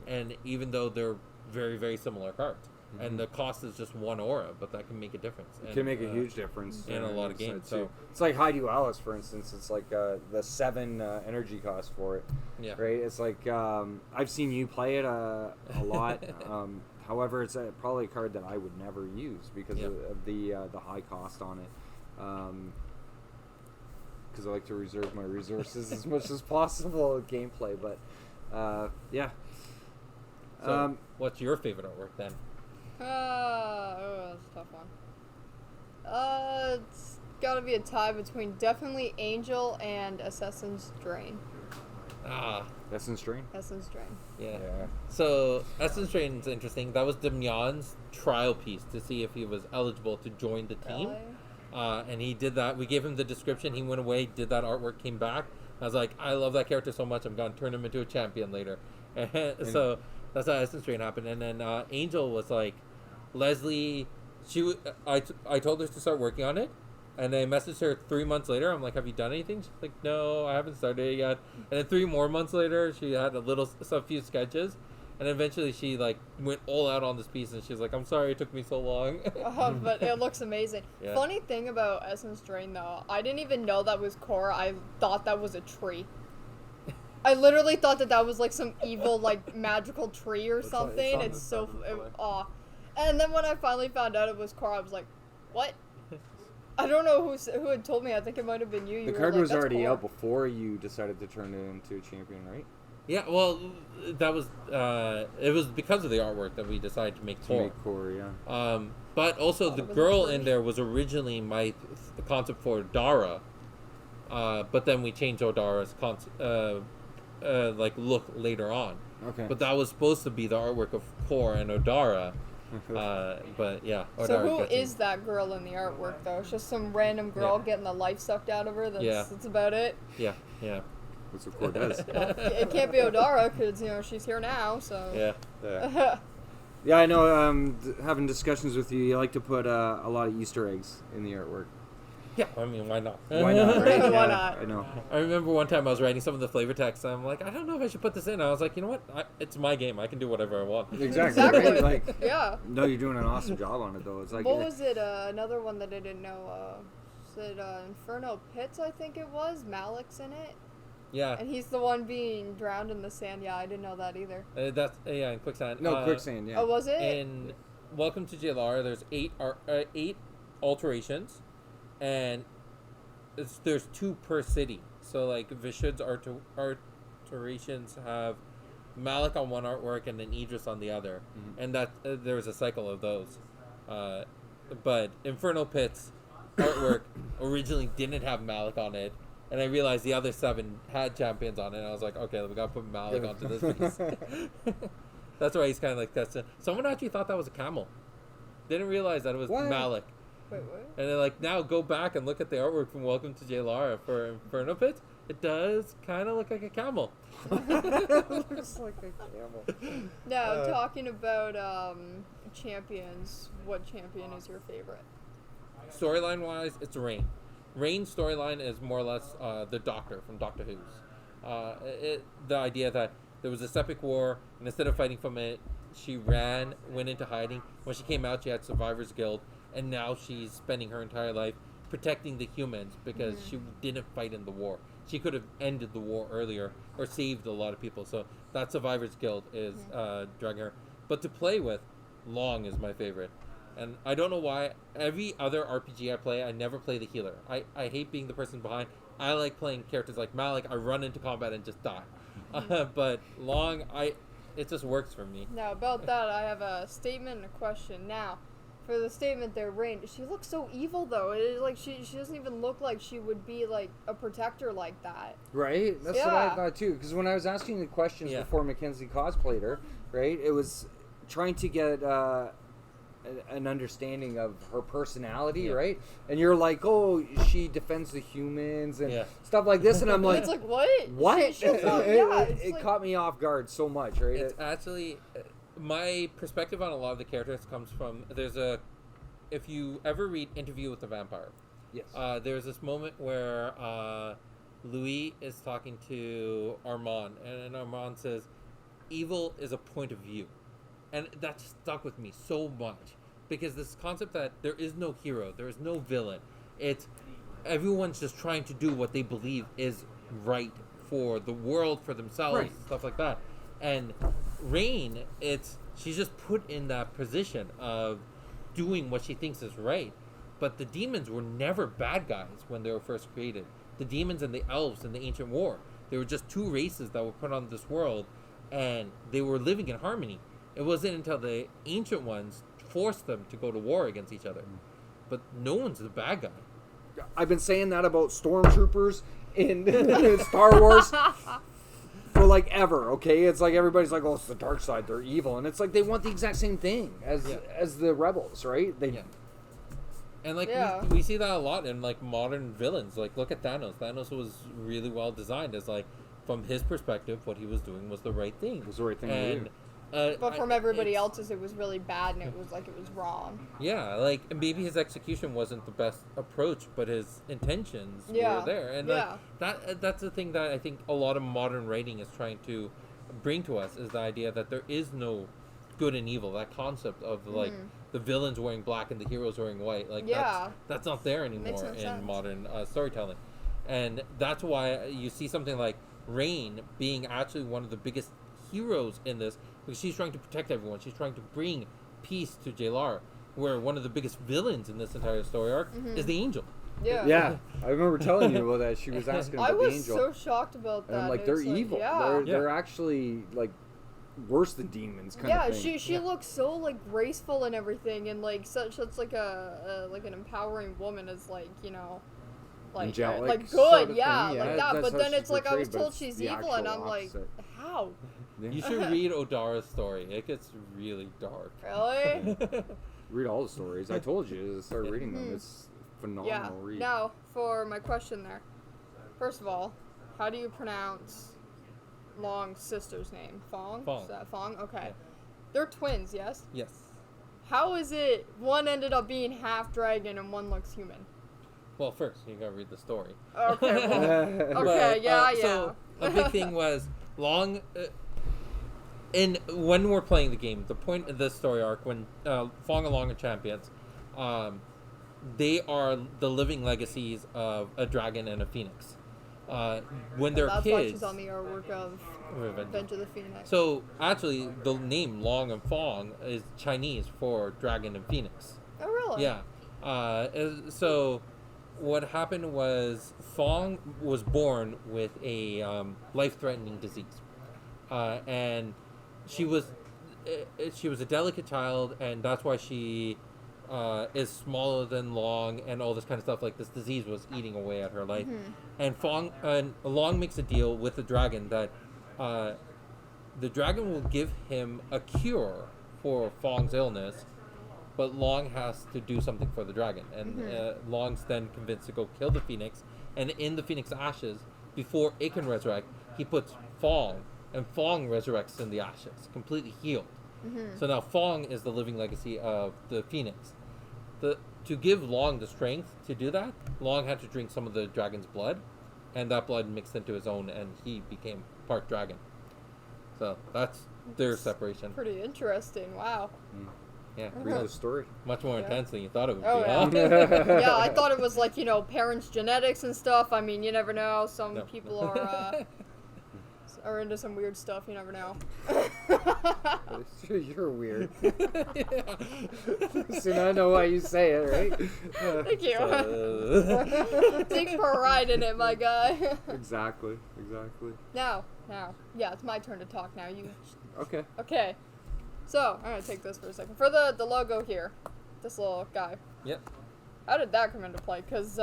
And even though they're very, very similar cards, and the cost is just 1 aura, but that can make a difference. It can make a huge difference in a lot of games. So it's like Hydualis, for instance. It's like the 7 energy cost for it. Yeah. Right. It's like I've seen you play it a lot. However, it's probably a card that I would never use because of the high cost on it. Because I like to reserve my resources as much as possible in gameplay. But yeah. So what's your favorite artwork then? That's a tough one. It's gotta be a tie between definitely Angel and Assassin's Drain. Essence Drain? Essence Drain. Yeah. So Essence Drain is interesting. That was Demyan's trial piece to see if he was eligible to join the team. And he did that. We gave him the description. He went away, did that artwork, came back. I was like, I love that character so much. I'm going to turn him into a champion later. So that's how Essence Drain happened. And then Angel was like, Leslie, I told her to start working on it. And I messaged her 3 months later. I'm like, have you done anything? She's like, no, I haven't started it yet. And then 3 more months later, she had a few sketches. And eventually she like went all out on this piece, and she's like, I'm sorry it took me so long. But it looks amazing. Yeah. Funny thing about Essence Drain though, I didn't even know that was Korra. I thought that was a tree. I literally thought that was like some evil like magical tree or something. It's so and then when I finally found out it was Korra, I was like, what? I don't know who had told me. I think it might have been you. The card was already out before you decided to turn it into a champion, right? Yeah, well, that was it was because of the artwork that we decided to make core. Yeah. But also the girl in there was originally my concept for Dara, But then we changed Odara's look later on. Okay. But that was supposed to be the artwork of Core and Odara. But yeah. So Odara who gets is that girl in the artwork though? It's just some random girl getting the life sucked out of her. That's about it. Yeah. That's what Core does. Well, it can't be Odara because she's here now. So Yeah. Yeah, I know. Having discussions with you, you like to put a lot of Easter eggs in the artwork. Yeah, I mean, why not? Why not? Right? Why Yeah, not? I know. I remember one time I was writing some of the flavor text, and I'm like, I don't know if I should put this in. I was like, you know what? It's my game. I can do whatever I want. Exactly. Exactly. Right? Like, Yeah. no, you're doing an awesome job on it, though. It's like What was it? Another one that I didn't know. Was it Inferno Pits? I think it was. Malik's in it, Yeah. and he's the one being drowned in the sand. Yeah, I didn't know that either. In Quicksand. no quicksand. Yeah. Oh, was it? In Welcome to JLR, there's 8 alterations, and there's 2 per city. So like Vishud's alterations have Malik on one artwork and then Idris on the other, and that there's a cycle of those. But Inferno Pits artwork originally didn't have Malik on it, and I realized the other 7 had champions on it. And I was like, okay, we gotta put Malik onto this piece. That's why he's kind of like that. Someone actually thought that was a camel. Didn't realize that it was What? Malik. Wait, what? And then like now go back and look at the artwork from Welcome to J. Lara for Inferno Pits. It does kind of look like a camel. Looks like a camel. Now, talking about champions, what champion is your favorite? Storyline wise, it's Rain. Rain's storyline is more or less the Doctor from Doctor Who's. The idea that there was this epic war, and instead of fighting from it, she went into hiding. When she came out, she had Survivor's Guild, and now she's spending her entire life protecting the humans because she didn't fight in the war. She could have ended the war earlier or saved a lot of people. So that Survivor's Guild is dragging her. But to play with, Long is my favorite. And I don't know why. Every other RPG I play, I never play the healer. I hate being the person behind. I like playing characters like Malik. I run into combat and just die. But Long, it just works for me. Now, about that, I have a statement and a question. Now, for the statement there, Rain, she looks so evil, though. It is like she doesn't even look like she would be, like, a protector like that. Right? That's what I thought, too. Because when I was asking the questions before Mackenzie cosplayed her, right, it was trying to get an understanding of her personality, right? And you're like, oh, she defends the humans and stuff like this. And I'm like, it's like, what? What? It like, caught me off guard so much, right? It's actually... my perspective on a lot of the characters comes from if you ever read Interview with the Vampire, there's this moment where Louis is talking to Armand, and Armand says, evil is a point of view. And that stuck with me so much, because this concept that there is no hero, there is no villain, it's everyone's just trying to do what they believe is right for the world, for themselves, stuff like that. And Rain, she's just put in that position of doing what she thinks is right. But the demons were never bad guys when they were first created. The demons and the elves in the ancient war, they were just 2 races that were put on this world, and they were living in harmony. It wasn't until the ancient ones forced them to go to war against each other. But no one's the bad guy. I've been saying that about stormtroopers in Star Wars for like ever, okay? It's like everybody's like, oh, it's the dark side, they're evil. And it's like they want the exact same thing as the rebels, right? And like we see that a lot in like modern villains. Like look at Thanos. Thanos was really well designed as like, from his perspective, what he was doing was the right thing. It was the right thing to do. But from everybody else's, it was really bad, and it was wrong. Yeah, like maybe his execution wasn't the best approach, but his intentions were there, and that's the thing that I think a lot of modern writing is trying to bring to us, is the idea that there is no good and evil. That concept of like the villains wearing black and the heroes wearing white, like that's not there anymore in modern storytelling, and that's why you see something like Rain being actually one of the biggest heroes in this, because she's trying to protect everyone. She's trying to bring peace to Jailar, where one of the biggest villains in this entire story arc is the Angel. Yeah, I remember telling you about that. She was asking about the Angel. I was so shocked about that. And I'm like, they're evil. They're actually like worse than demons, kind of thing. She looks so like graceful and everything, and like such like an empowering woman, as like, you know, like Angelic like sort good, of yeah, thing, like yeah, that. that's But how then she's it's like I was portrayed, but told it's she's the evil, and actual I'm like, opposite. how? Yeah. You should read Odara's story. It gets really dark. Really? Read all the stories. I told you to start reading them. Mhm. It's phenomenal Yeah. read. Now, for my question there. First of all, how do you pronounce Long's sister's name? Fong? Fong. Is that Fong? Okay. Yeah. They're twins, yes? Yes. How is it one ended up being half dragon and one looks human? Well, first you gotta read the story. Okay, well, okay, But, yeah. So a big thing was Long. When we're playing the game, the point of this story arc, when Fong and Long are champions, they are the living legacies of a dragon and a phoenix. When they're That's kids, why she's on the artwork of Revenge of the Phoenix. so actually, the name Long and Fong is Chinese for dragon and phoenix. Oh, really? Yeah. So what happened was Fong was born with a life-threatening disease, and she was a delicate child, and that's why she is smaller than Long, and all this kind of stuff. Like this disease was eating away at her life, and Long makes a deal with the dragon that the dragon will give him a cure for Fong's illness, but Long has to do something for the dragon, and Long's then convinced to go kill the phoenix, and in the phoenix ashes, before it can resurrect, he puts Fong, and Fong resurrects in the ashes, completely healed. So now Fong is the living legacy of the phoenix. To give Long the strength to do that, Long had to drink some of the dragon's blood, and that blood mixed into his own, and he became part dragon. So that's their separation. Pretty interesting. Wow. Yeah, Read the story. much more intense than you thought it would Oh, be, yeah. huh? Yeah, I thought it was like, parents' genetics and stuff. I mean, you never know. Some No. people are into some weird stuff. You never know. You're weird. So now I know why you say it, right? Thank you. Take pride in it, my guy. Exactly. Now. Yeah, it's my turn to talk now. You. Okay. Okay. So, I'm going to take this for a second. For the logo here, this little guy. Yep. How did that come into play? Because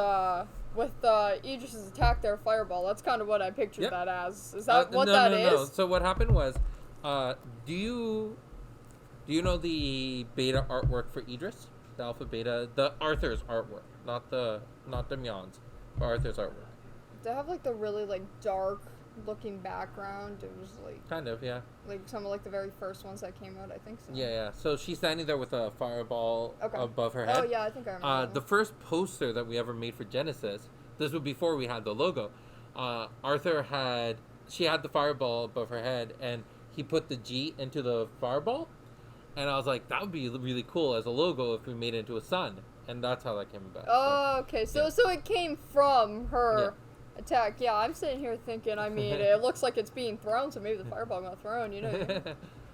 with Idris's attack there, Fireball, that's kind of what I pictured Yep. that as. Is that what no, that no, is? No. So what happened was, do you know the beta artwork for Idris? The alpha beta, the Arthur's artwork, not the Mion's, but Arthur's artwork. They have like the really like dark looking background. It was like Kind of, yeah. like some of like the very first ones that came out, I think so. Yeah. So she's standing there with a fireball Okay. above her head. Oh yeah, I think I remember. The first poster that we ever made for Genesis, this was before we had the logo. Arthur had the fireball above her head, and he put the G into the fireball, and I was like, that would be really cool as a logo if we made it into a sun, and that's how that came about. Oh, okay. So yeah. so it came from her attack. Yeah, I'm sitting here thinking. I mean, it looks like it's being thrown, so maybe the fireball got thrown.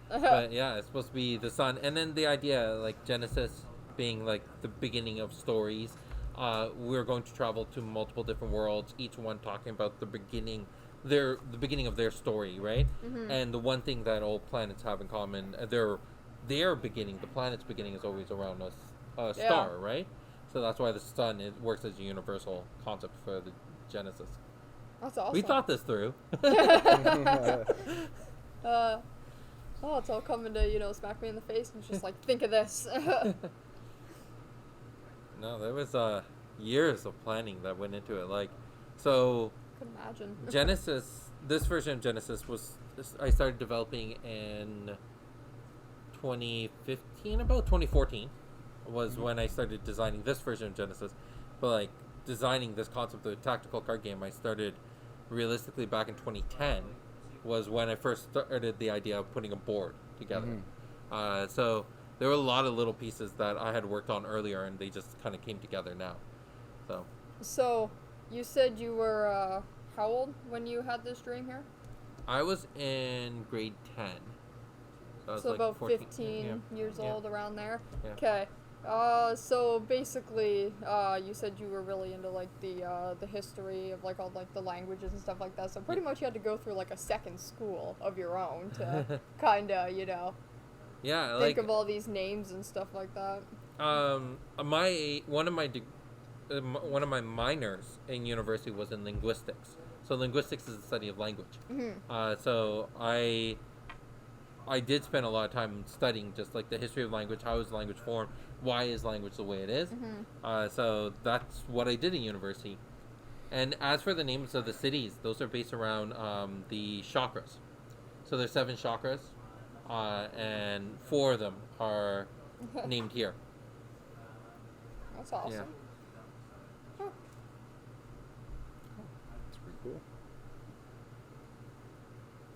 But yeah, it's supposed to be the sun, and then the idea, like Genesis being like the beginning of stories. We're going to travel to multiple different worlds, each one talking about the beginning of their story, right? And the one thing that all planets have in common, their beginning, the planet's beginning is always around a star, right? So that's why the sun works as a universal concept for the Genesis. That's awesome. We thought this through. Oh, it's all coming to, smack me in the face and just like, think of this. No, there was years of planning that went into it. Like, so Could imagine. Genesis, this version of Genesis I started developing in 2015, about 2014 was when I started designing this version of Genesis. But like designing this concept of a tactical card game, I started realistically back in 2010 was when I first started the idea of putting a board together. So there were a lot of little pieces that I had worked on earlier, and they just kind of came together now. So, you said you were, how old when you had this dream here? I was in grade 10. So I was like about 14, 15 years old, around there? Yeah. Okay. So basically, you said you were really into like the history of like all like the languages and stuff like that. So pretty much you had to go through like a second school of your own to kind of, Yeah, think of all these names and stuff like that. one of my one of my minors in university was in linguistics. So linguistics is the study of language. So I did spend a lot of time studying just like the history of language, how is language formed, why is language the way it is. So that's what I did in university. And as for the names of the cities, those are based around the chakras. So there's 7 chakras, and 4 of them are named here. That's awesome. Yeah. That's pretty cool.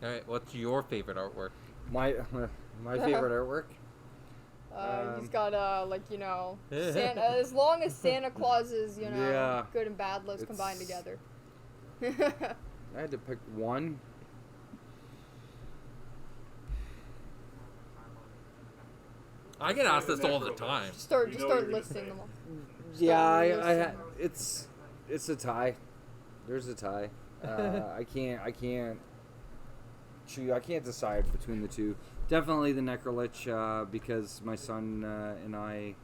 All right, what's your favorite artwork? My favorite artwork. He's got like Santa, as long as Santa Claus is Yeah. good and bad lives combined together. I had to pick one. I get asked this all the time. Just start listing them all. Yeah, it's a tie. There's a tie. I can't decide between the two. Definitely the Necrolich, because my son and I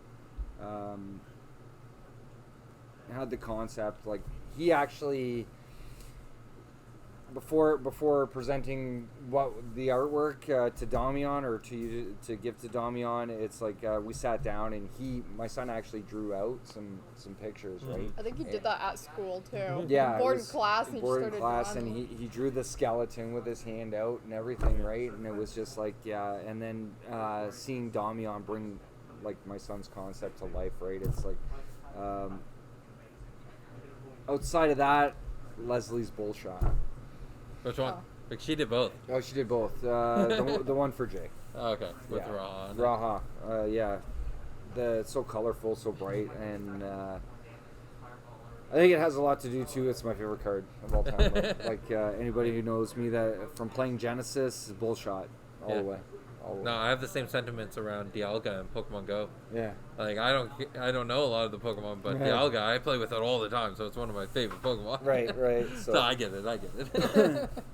had the concept. Like, he actually, before presenting the artwork to Damian, or to give to Damian, it's like we sat down and my son actually drew out some pictures, right? I think he did that at school too. Yeah, board in class, and he board just in started class, drawing. and he drew the skeleton with his hand out and everything, right? And it was just like, yeah. And then seeing Damian bring like my son's concept to life, right? It's like outside of that, Leslie's bullshot. Which one? Oh. Like, she did both. Oh, she did both. The one for Jay. Oh, okay, with Yeah. Raha. Raha. Yeah. It's so colorful, so bright, and I think it has a lot to do too. It's my favorite card of all time. like anybody who knows me that from playing Genesis, bullshot all the way. No, I have the same sentiments around Dialga and Pokemon Go. Yeah. Like, I don't know a lot of the Pokemon, but Right. Dialga, I play with it all the time, so it's one of my favorite Pokemon. Right. So I get it.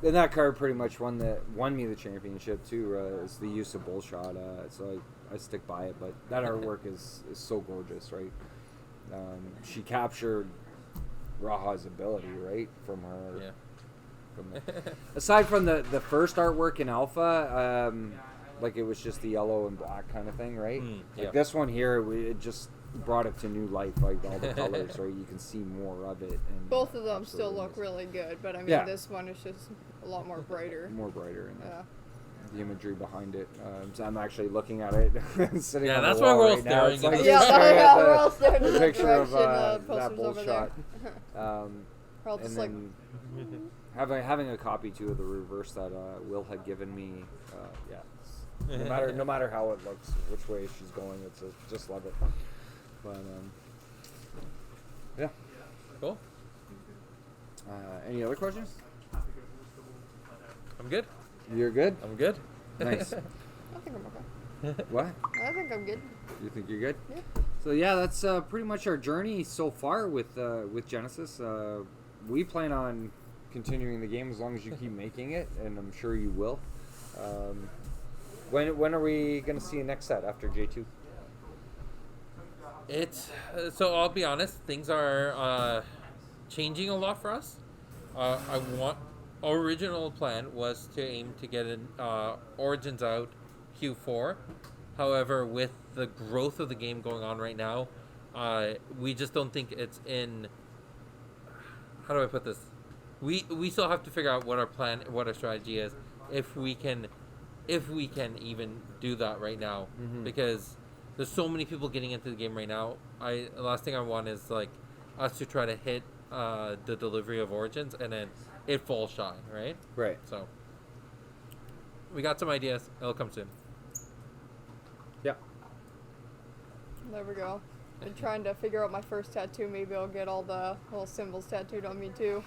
And that card pretty much won me the championship too. Is the use of bullshot. So I stick by it. But that artwork is so gorgeous, right? She captured Raha's ability, right, from her. Yeah. Aside from the first artwork in Alpha, like it was just the yellow and black kind of thing, right? Yeah. Like this one here, it just brought it to new life, like all the colors, right? You can see more of it. And Both of them still absolutely look really good, but I mean, Yeah. this one is just a lot more brighter. more brighter, and Yeah. the imagery behind it. So I'm actually looking at it, sitting Yeah, on that's the why wall we're all right now. staring It's at like this. just staring Yeah, at we're all staring the in that picture of direction. that Posters over bullshot. there. We're all just like, And then having a copy too of the reverse that Will had given me. Yeah. No matter how it looks, which way she's going, just love it. But yeah. Cool. Any other questions? I'm good. You're good. I'm good. Nice. I think I'm okay. What? I think I'm good. You think you're good? Yeah. So yeah, that's pretty much our journey so far with Genesis. We plan on continuing the game as long as you keep making it, and I'm sure you will. When are we going to see a next set after J2? It's so I'll be honest, things are changing a lot for us. Original plan was to aim to get an Origins out Q4. However, with the growth of the game going on right now, we just don't think it's in. How do I put this? We still have to figure out what our plan, what our strategy is, if we can even do that right now, because there's so many people getting into the game right now. The last thing I want is like us to try to hit the delivery of Origins and then it falls shy, right? Right. So we got some ideas. It'll come soon. Yeah. There we go. Been trying to figure out my first tattoo. Maybe I'll get all the little symbols tattooed on me too.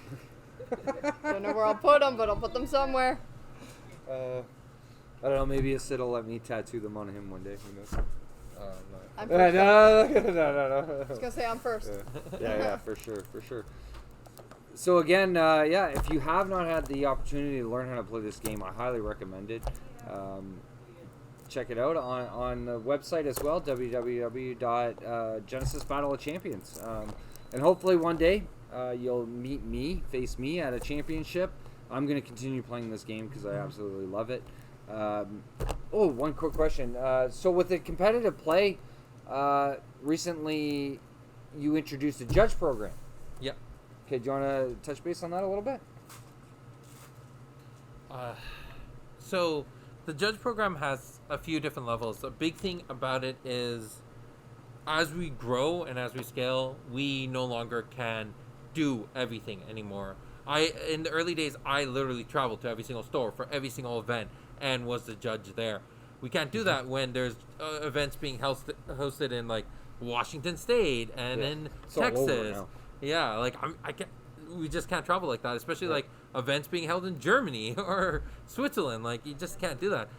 Don't know where I'll put them, but I'll put them somewhere. I don't know. Maybe Sid will let me tattoo them on him one day. Who knows? I'm No. I was gonna say I'm first. Yeah, for sure. So again, if you have not had the opportunity to learn how to play this game, I highly recommend it. Check it out on the website as well, www.Genesis Battle of Champions. And hopefully one day you'll face me at a championship. I'm going to continue playing this game because I absolutely love it. One quick question. So with the competitive play, recently you introduced a judge program. Yep. Okay, do you want to touch base on that a little bit? So the judge program has a few different levels. A big thing about it is as we grow and as we scale, we no longer can do everything anymore. In the early days, I literally traveled to every single store for every single event and was the judge there. We can't do that when there's events being hosted in like Washington State and in Texas. Yeah, like I can't. We just can't travel like that, especially like events being held in Germany or Switzerland. Like you just can't do that.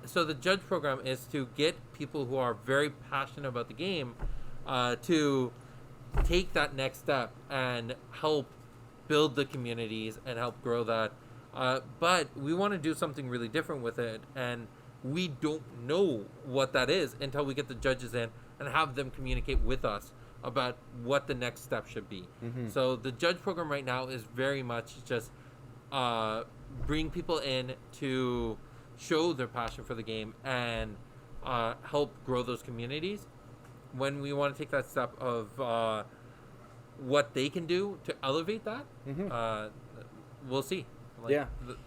So the judge program is to get people who are very passionate about the game to take that next step and help build the communities and help grow that. But we want to do something really different with it, and we don't know what that is until we get the judges in and have them communicate with us about what the next step should be. Mm-hmm. So the judge program right now is very much just bring people in to show their passion for the game and help grow those communities. When we want to take that step of what they can do to elevate that, we'll see.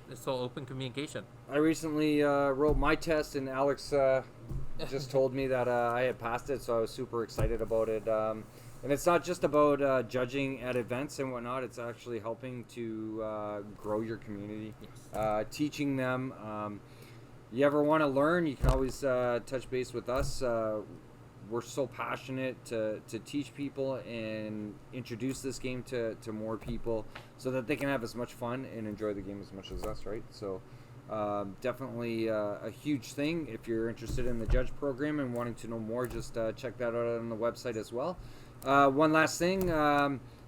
It's all open communication. I recently wrote my test, and Alex just told me that I had passed it, so I was super excited about it. And it's not just about judging at events and whatnot. It's actually helping to grow your community, teaching them. You ever want to learn, you can always touch base with us. We're so passionate to teach people and introduce this game to more people so that they can have as much fun and enjoy the game as much as us, right? So definitely a huge thing. If you're interested in the judge program and wanting to know more, just check that out on the website as well. One last thing,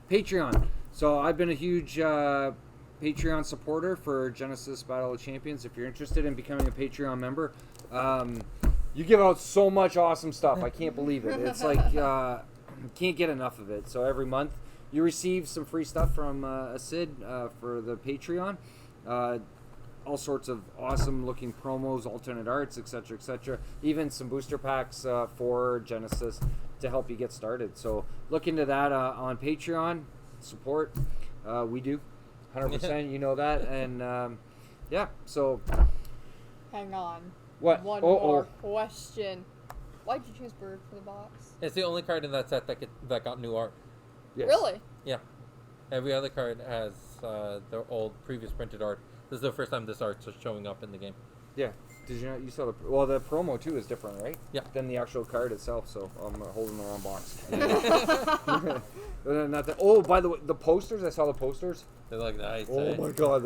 Patreon. So I've been a huge Patreon supporter for Genesis Battle of Champions. If you're interested in becoming a Patreon member, you give out so much awesome stuff. I can't believe it. It's like can't get enough of it. So every month you receive some free stuff from Assad for the Patreon. All sorts of awesome looking promos, alternate arts, etc., etc. Even some booster packs for Genesis to help you get started. So look into that on Patreon. Support. We do. 100%. You know that. And so. Hang on. What? One more question. Why'd you choose Bird for the box? It's the only card in that set that got new art. Yes. Really? Yeah. Every other card has their old previous printed art. This is the first time this art's showing up in the game. Yeah. Did you know? You saw the promo too is different, right? Yeah. Than the actual card itself. So I'm holding the wrong box. Not that. Oh, by the way, the posters. I saw the posters. They look nice. Oh my god!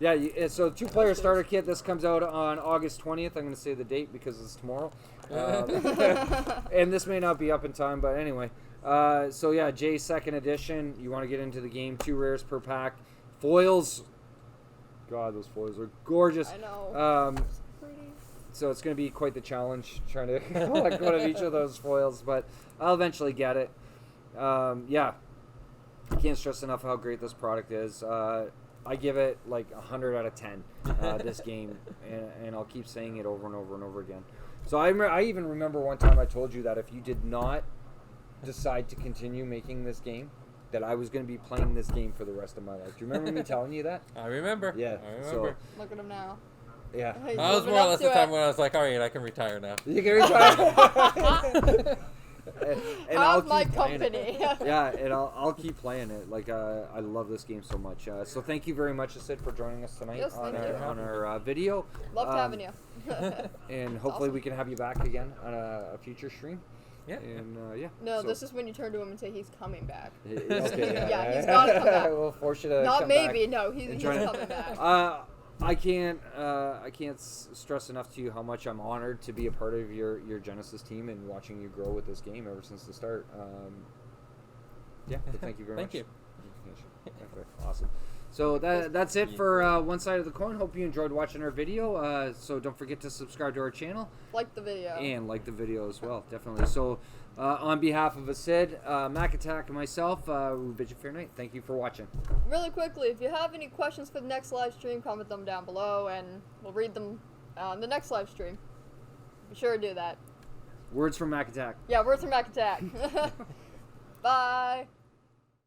Yeah. So 2-player starter kit. This comes out on August 20th. I'm going to say the date because it's tomorrow. And this may not be up in time, but anyway. So yeah, J second edition. You want to get into the game. 2 rares per pack. Foils. God, those foils are gorgeous. I know. Pretty. So it's going to be quite the challenge trying to collect one of each of those foils, but I'll eventually get it. I can't stress enough how great this product is. I give it like 100 out of 10, this game, and I'll keep saying it over and over and over again. So I even remember one time I told you that if you did not decide to continue making this game, that I was going to be playing this game for the rest of my life. Do you remember me telling you that? I remember. Yeah. I remember. So, look at him now. Yeah. He's I was more or less the time when I was like, all right, I can retire now. You can retire. and I'll keep my playing company. It. Yeah, and I'll keep playing it. Like I love this game so much. So thank you very much, Assad, for joining us tonight on our video. Loved having you. And hopefully we can have you back again on a future stream. Yeah. And No, this is when you turn to him and say he's coming back. Okay, yeah, he's gotta come back. We'll force you to Not come maybe. back. No, he's coming back. I can't stress enough to you how much I'm honored to be a part of your Genesis team and watching you grow with this game ever since the start. But thank you very much. Thank you. Okay, awesome. So that's it for one side of the coin. Hope you enjoyed watching our video. So don't forget to subscribe to our channel. Like the video. And like the video as well, definitely. So on behalf of Assad, Mac Attack, and myself, we bid you fair night. Thank you for watching. Really quickly, if you have any questions for the next live stream, comment them down below, and we'll read them on the next live stream. Be sure to do that. Words from Mac Attack. Yeah, words from Mac Attack. Bye.